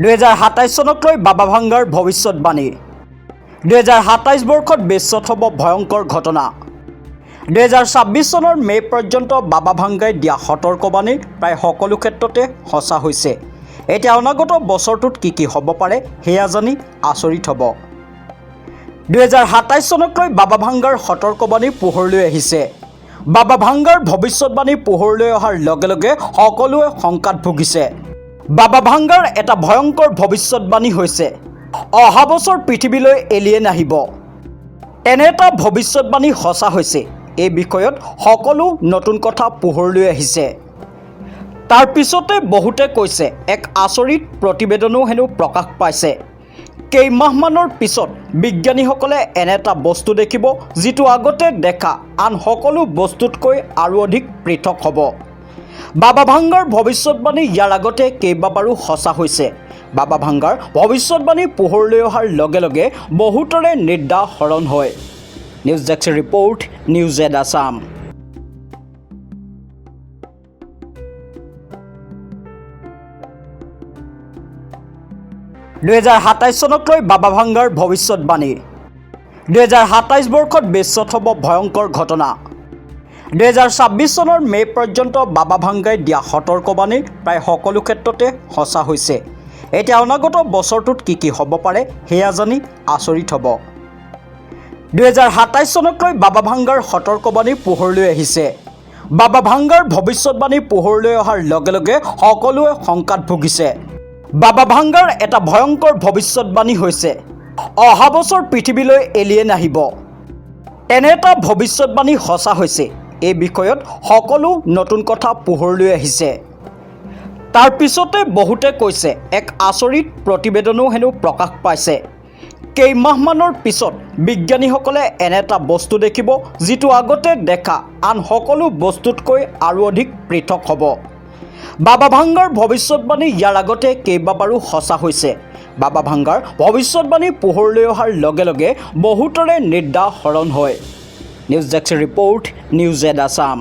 2027 চনক লৈ বাবা ভাঙ্গাৰ ভৱিষ্যতবাণী 2027 বৰ্ষত বিশ্বত হ'ব ভয়ংকৰ ঘটনা 2026 চনৰ মে পৰ্যন্ত বাবা ভাঙ্গাই দিয়া সতৰ্কবাণী প্ৰায় সকলো ক্ষেত্ৰতে সঁচা হৈছে। এতিয়া অনাগত বছৰটোত কি হ'ব পাৰে সেয়া জানি আচৰিত হ'ব। 2027 চনক লৈ বাবা ভাঙ্গাৰ সতৰ্কবাণী পোহৰলৈ আহিছে। বাবা ভাঙ্গাৰ ভৱিষ্যতবাণী পোহৰলৈ অহাৰ লগে লগে সকলোৱে শংকাত ভুগিছে। বাবা ভাঙ্গাৰ এটা ভয়ংকৰ ভৱিষ্যতবাণী হৈছে অহা বছৰ পৃথিৱীলৈ এলিয়েন আহিব। এনে এটা ভৱিষ্যতবাণী সঁচা হৈছে। এই বিষয়ত সকলো নতুন কথা পোহৰলৈ আহিছে। তাৰ পিছতে বহুতে কৈছে এক আচৰিত প্ৰতিবেদনো হেনো প্ৰকাশ পাইছে। কেইমাহমানৰ পিছত বিজ্ঞানীসকলে এনে এটা বস্তু দেখিব যিটো আগতে দেখা আন সকলো বস্তুতকৈ আৰু অধিক পৃথক হ'ব। বাবা ভাঙ্গাৰ ভৱিষ্যতবাণী ইয়াৰ আগতে কেইবাবাৰো সঁচা হৈছে। বাবা ভাঙ্গাৰ ভৱিষ্যতবাণী পোহৰলৈ অহাৰ লগে লগে বহুতৰে নিদ্ৰা হৰণ হয়। News desk report, news add Assam. চনক লৈ বাবা ভাঙ্গাৰ ভৱিষ্যতবাণী 2027 বৰ্ষত বিশ্বত হ'ব ভয়ংকৰ ঘটনা 2026 চনৰ মে পৰ্যন্ত বাবা ভাঙ্গাই দিয়া সতৰ্কবাণী প্ৰায় সকলো ক্ষেত্ৰতে সঁচা হৈছে। এতিয়া অনাগত বছৰটোত কি হ'ব পাৰে সেয়া জানি আচৰিত হ'ব। 2027 চনক লৈ বাবা ভাঙ্গাৰ সতৰ্কবাণী পোহৰলৈ আহিছে। বাবা ভাঙ্গাৰ ভৱিষ্যতবাণী পোহৰলৈ অহাৰ লগে লগে সকলোৱে শংকাত ভুগিছে। বাবা ভাঙ্গাৰ এটা ভয়ংকৰ ভৱিষ্যতবাণী হৈছে অহা বছৰ পৃথিৱীলৈ এলিয়েন আহিব। এনে এটা ভৱিষ্যতবাণী সঁচা হৈছে। এই বিষয়ত সকলো নতুন কথা পোহৰলৈ আহিছে। তাৰ পিছতে বহুতে কৈছে এক আচৰিত প্ৰতিবেদনো হেনো প্ৰকাশ পাইছে। কেইমাহমানৰ পিছত বিজ্ঞানীসকলে এনে এটা বস্তু দেখিব যিটো আগতে দেখা আন সকলো বস্তুতকৈ আৰু অধিক পৃথক হ'ব। বাবা ভাঙ্গাৰ ভৱিষ্যতবাণী ইয়াৰ আগতে কেইবাবাৰো সঁচা হৈছে। বাবা ভাঙ্গাৰ ভৱিষ্যতবাণী পোহৰলৈ অহাৰ লগে লগে বহুতৰে নিদ্ৰা হৰণ হয়। News desk report, news add Assam.